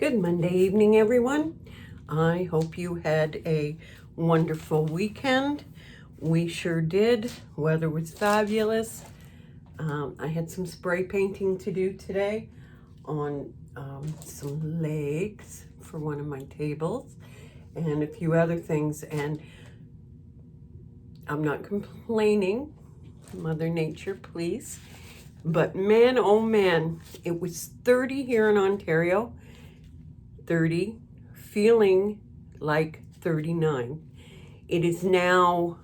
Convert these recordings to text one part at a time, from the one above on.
Good Monday evening, everyone. I hope you had a wonderful weekend. We sure did. Weather was fabulous. I had some spray painting to do today on some legs for one of my tables and a few other things. And I'm not complaining, Mother Nature, please. But man, oh man, it was 30 here in Ontario. 30, feeling like 39. It is now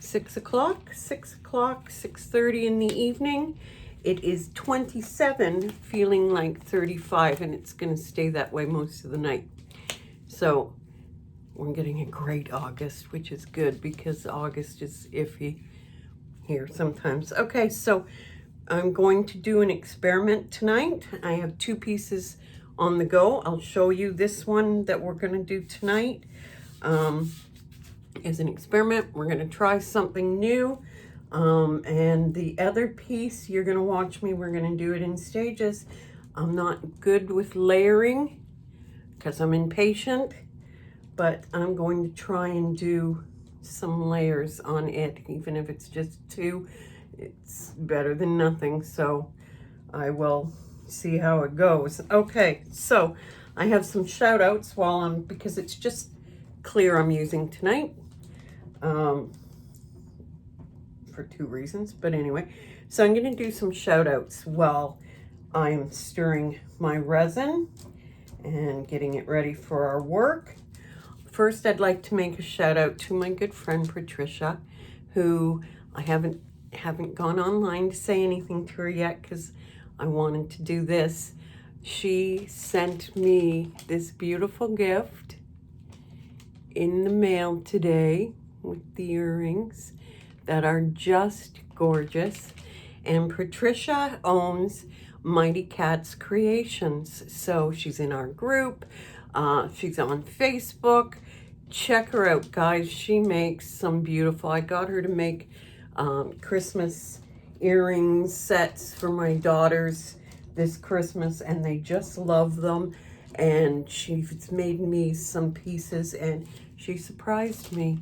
6 o'clock, 6:30 in the evening. It is 27, feeling like 35, and it's going to stay that way most of the night. So we're getting a great August, which is good because August is iffy here sometimes. Okay, so I'm going to do an experiment tonight. I have two pieces on the go. I'll show you this one that we're going to do tonight as an experiment. We're going to try something new. And the other piece, you're going to watch me. We're going to do it in stages. I'm not good with layering because I'm impatient, but I'm going to try and do some layers on it. Even if it's just two, it's better than nothing. So I will see how it goes. Okay, so I have some shout outs because it's just clear I'm using tonight for two reasons, but anyway. So I'm going to do some shout outs while I'm stirring my resin and getting it ready for our work. First, I'd like to make a shout out to my good friend Patricia, who I haven't gone online to say anything to her yet because I wanted to do this. She sent me this beautiful gift in the mail today with the earrings that are just gorgeous. And Patricia owns Mighty Cats Creations. So she's in our group. She's on Facebook. Check her out, guys. She makes some beautiful, I got her to make Christmas earring sets for my daughters this Christmas, and they just love them. And she's made me some pieces, and she surprised me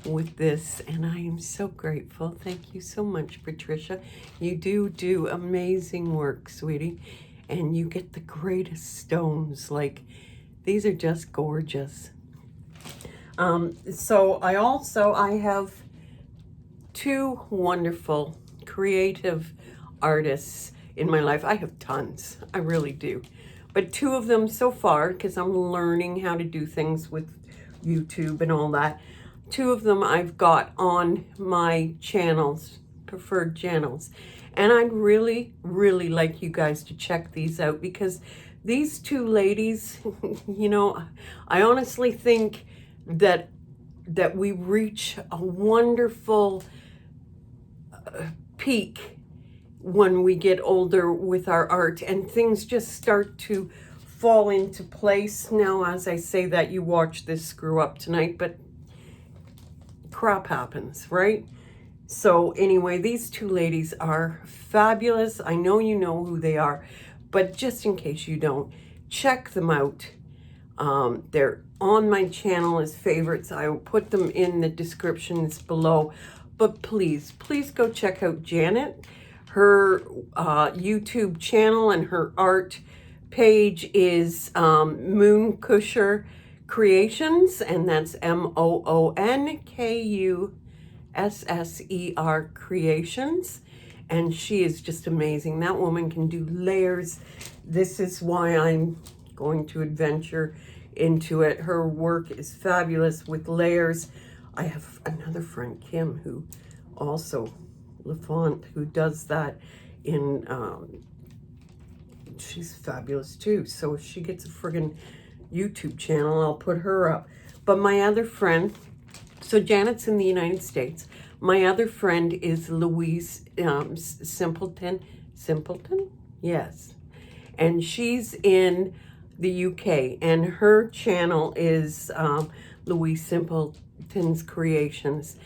with this, and I am so grateful. Thank you so much, Patricia. You do amazing work, sweetie, and you get the greatest stones. Like, these are just gorgeous. So I have two wonderful creative artists in my life. I have tons, I really do. But two of them so far, because I'm learning how to do things with YouTube and all that. Two of them I've got on my channels, preferred channels. And I'd really, really like you guys to check these out because these two ladies, you know, I honestly think that we reach a wonderful peak when we get older with our art and things just start to fall into place. Now, as I say that, you watch this screw up tonight, but crap happens, right? So anyway, these two ladies are fabulous. I know you know who they are, but just in case you don't, check them out. They're on my channel as favorites. I will put them in the descriptions below. But please go check out Janet. Her YouTube channel and her art page is MoonKusser Creations, and that's MoonKusser Creations. And she is just amazing. That woman can do layers. This is why I'm going to adventure into it. Her work is fabulous with layers. I have another friend, Kim, who also, LaFont, who does that in, she's fabulous too. So if she gets a friggin' YouTube channel, I'll put her up. But my other friend, so Janet's in the United States. My other friend is Louise Simpleton. Simpleton? Yes. And she's in the UK, and her channel is Louise Simpleton's Creations.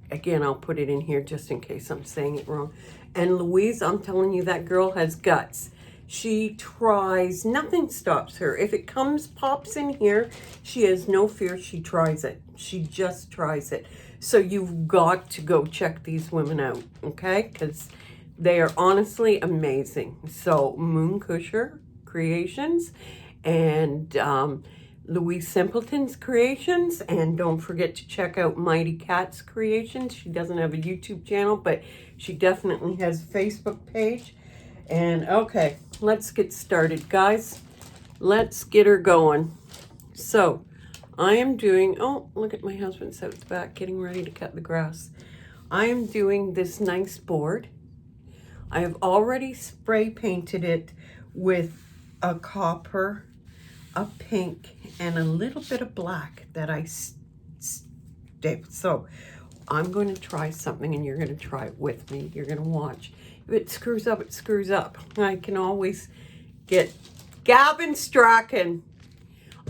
Again, I'll put it in here just in case I'm saying it wrong. And Louise, I'm telling you, that girl has guts. She tries, nothing stops her. If it pops in here, she has no fear. She tries it. She just tries it. So you've got to go check these women out, okay? Because they are honestly amazing. So MoonKusser Creations and Louise Singletons Creations, and don't forget to check out Mighty Cat's Creations. She doesn't have a YouTube channel, but she definitely has a Facebook page. And okay, let's get started, guys. Let's get her going. So I am doing, oh, look at my husband's out the back getting ready to cut the grass. I am doing this nice board. I have already spray painted it with a copper, a pink, and a little bit of black that I stick. So I'm going to try something, and you're going to try it with me. You're going to watch. If it screws up, it screws up. I can always get Gavin Strachan.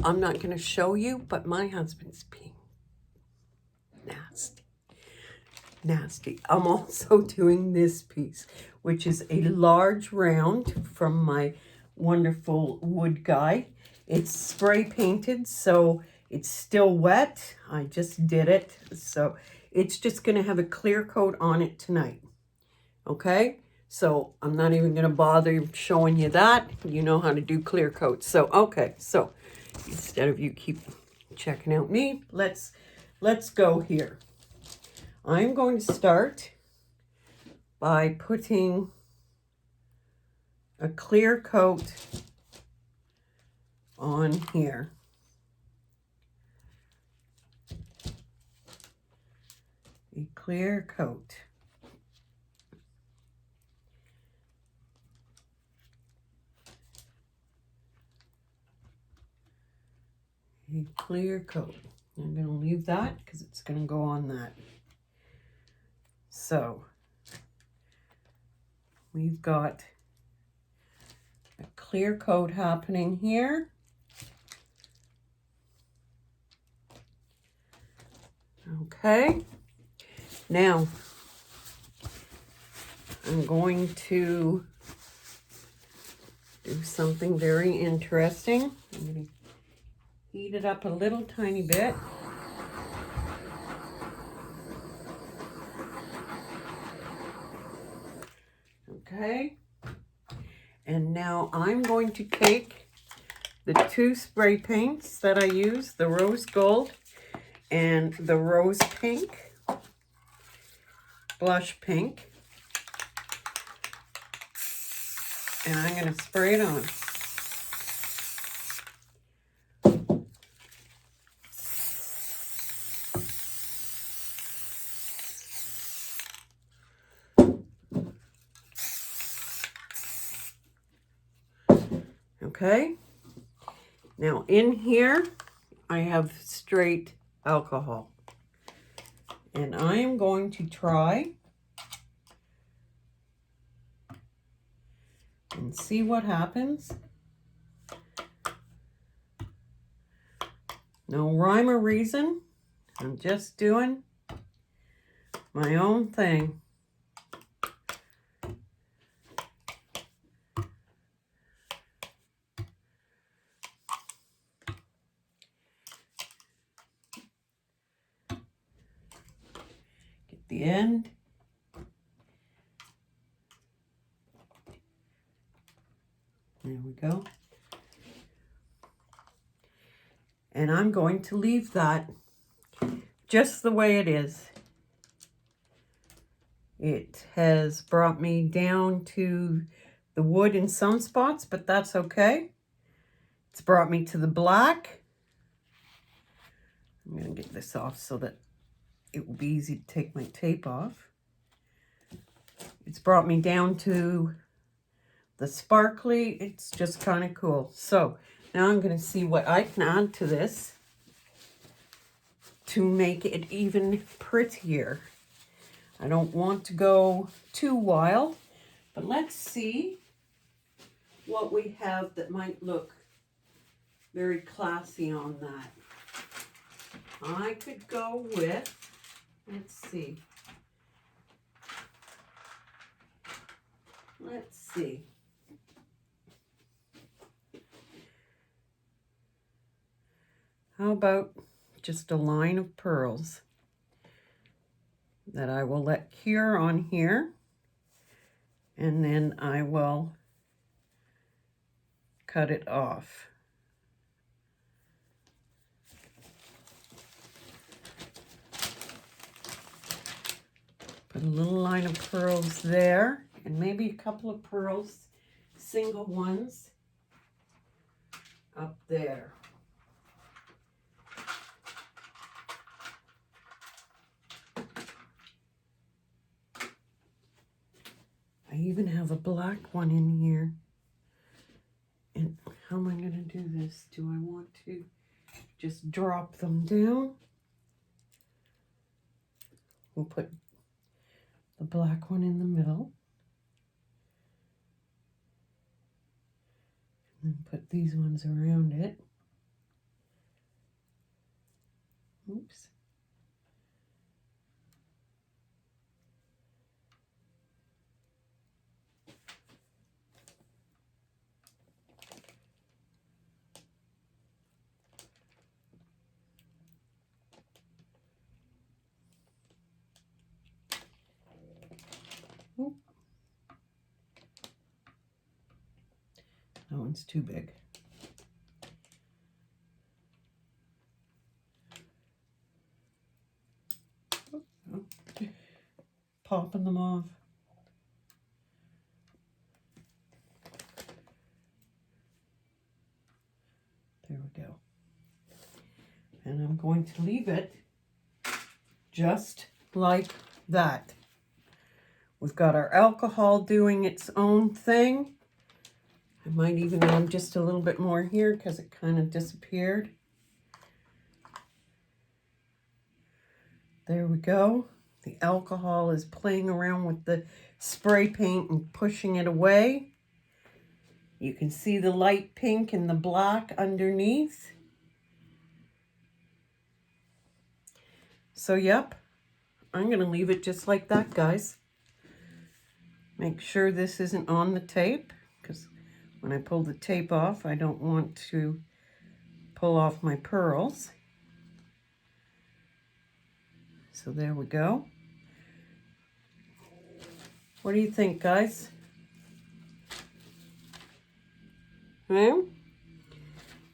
I'm not going to show you, but my husband's being nasty. Nasty. I'm also doing this piece, which is a large round from my wonderful wood guy. It's spray painted, so it's still wet. I just did it. So it's just going to have a clear coat on it tonight. Okay? So I'm not even going to bother showing you that. You know how to do clear coats. So, okay. So instead of you keep checking out me, let's go here. I'm going to start by putting a clear coat on here. A clear coat. A clear coat. I'm going to leave that because it's going to go on that. So we've got a clear coat happening here. Okay. Now I'm going to do something very interesting. I'm going to heat it up a little tiny bit. Okay. And now I'm going to take the two spray paints that I use, the rose gold and the rose pink, blush pink, and I'm going to spray it on. Okay, now in here I have straight alcohol, and I am going to try and see what happens. No rhyme or reason, I'm just doing my own thing. The end. There we go. And I'm going to leave that just the way it is. It has brought me down to the wood in some spots, but that's okay. It's brought me to the black. I'm going to get this off so that it will be easy to take my tape off. It's brought me down to the sparkly. It's just kind of cool. So now I'm going to see what I can add to this to make it even prettier. I don't want to go too wild, but let's see what we have that might look very classy on that. I could go with, let's see. Let's see. How about just a line of pearls that I will let cure on here, and then I will cut it off. Put a little line of pearls there, and maybe a couple of pearls, single ones, up there. I even have a black one in here. And how am I going to do this? Do I want to just drop them down? We'll put the black one in the middle. And put these ones around it. Oops. Oop. That one's too big. Oh. Popping them off. There we go. And I'm going to leave it just like that. We've got our alcohol doing its own thing. I might even add just a little bit more here because it kind of disappeared. There we go. The alcohol is playing around with the spray paint and pushing it away. You can see the light pink and the black underneath. So, yep, I'm going to leave it just like that, guys. Make sure this isn't on the tape, because when I pull the tape off, I don't want to pull off my pearls. So there we go. What do you think, guys? Hmm?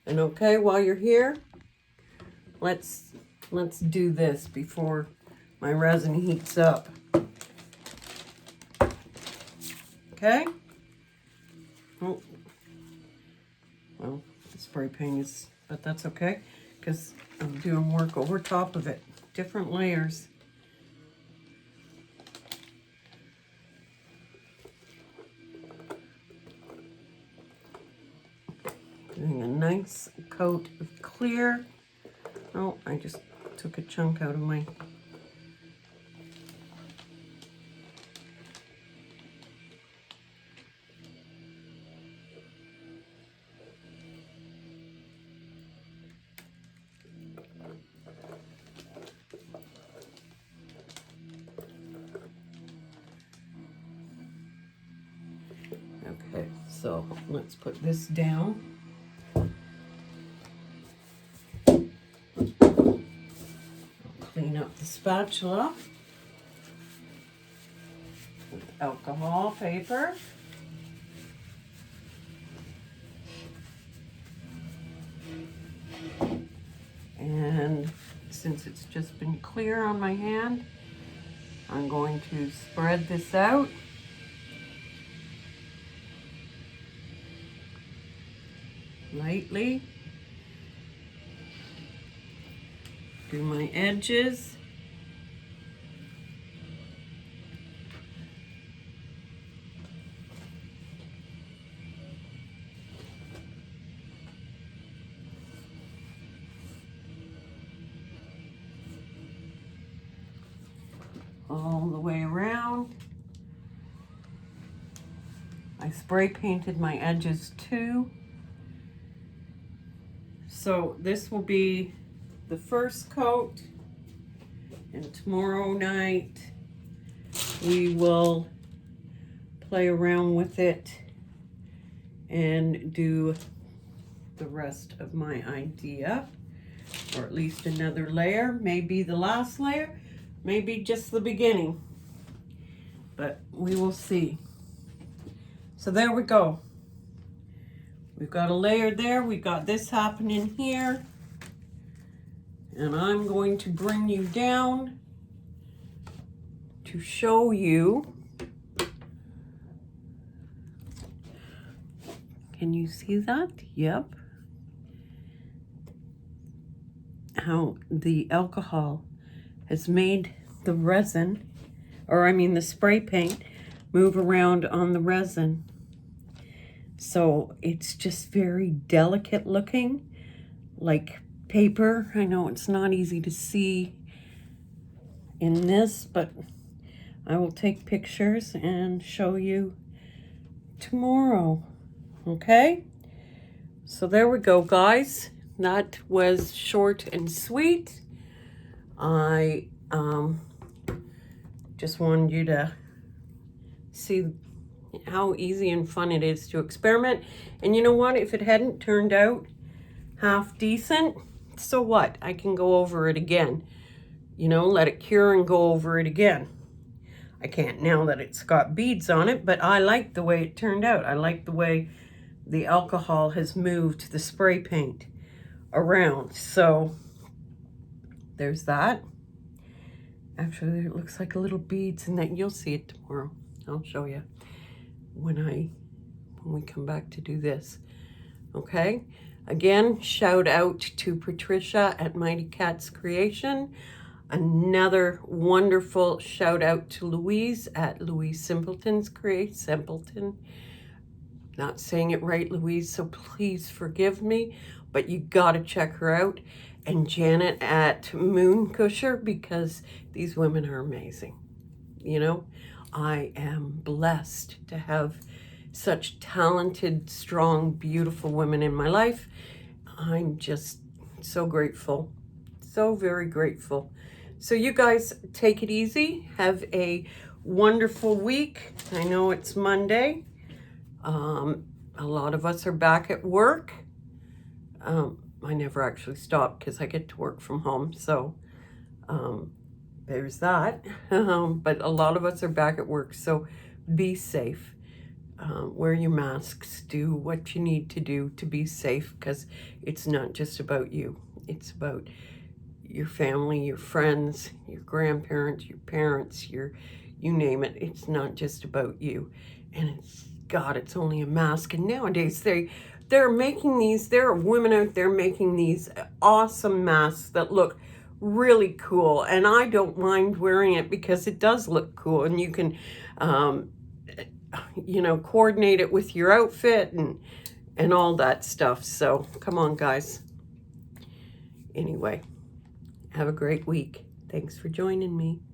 And okay, while you're here, let's do this before my resin heats up. Okay? Oh. Well, the spray paint is, but that's okay, because I'm doing work over top of it. Different layers. Doing a nice coat of clear. Oh, I just took a chunk out of my... Okay, so let's put this down. Clean up the spatula with alcohol paper. And since it's just been clear on my hand, I'm going to spread this out. Lightly. Do my edges. All the way around. I spray painted my edges too. So this will be the first coat, and tomorrow night we will play around with it and do the rest of my idea. or at least another layer, maybe the last layer, maybe just the beginning, but we will see. So there we go. We've got a layer there, we've got this happening here, and I'm going to bring you down to show you. Can you see that? Yep. How the alcohol has made the resin, or I mean the spray paint, move around on the resin. So it's just very delicate looking, like paper. I know it's not easy to see in this, but I will take pictures and show you tomorrow. Okay? So there we go, guys. That was short and sweet. I just wanted you to see how easy and fun it is to experiment. And you know what? If it hadn't turned out half decent, so what? I can go over it again. You know, let it cure and go over it again. I can't now that it's got beads on it, but I like the way it turned out. I like the way the alcohol has moved the spray paint around. So there's that. Actually, it looks like little beads, and that you'll see it tomorrow. I'll show you when we come back to do this. Okay? Again, shout out to Patricia at Mighty Cats Creation. Another wonderful shout out to Louise at Louise Singletons Create Simpleton. Not saying it right, Louise, so please forgive me, but you gotta check her out. And Janet at MoonKusser, because these women are amazing. You know, I am blessed to have such talented, strong, beautiful women in my life. I'm just so grateful, so very grateful. So you guys take it easy. Have a wonderful week. I know it's Monday. A lot of us are back at work. I never actually stop because I get to work from home. So there's that. But a lot of us are back at work. So be safe. Wear your masks. Do what you need to do to be safe, because it's not just about you. It's about your family, your friends, your grandparents, your parents, you name it. It's not just about you. And it's, God, it's only a mask. And nowadays they're making these, there are women out there making these awesome masks that look really cool. And I don't mind wearing it because it does look cool. And you can, you know, coordinate it with your outfit and all that stuff. So come on, guys. Anyway, have a great week. Thanks for joining me.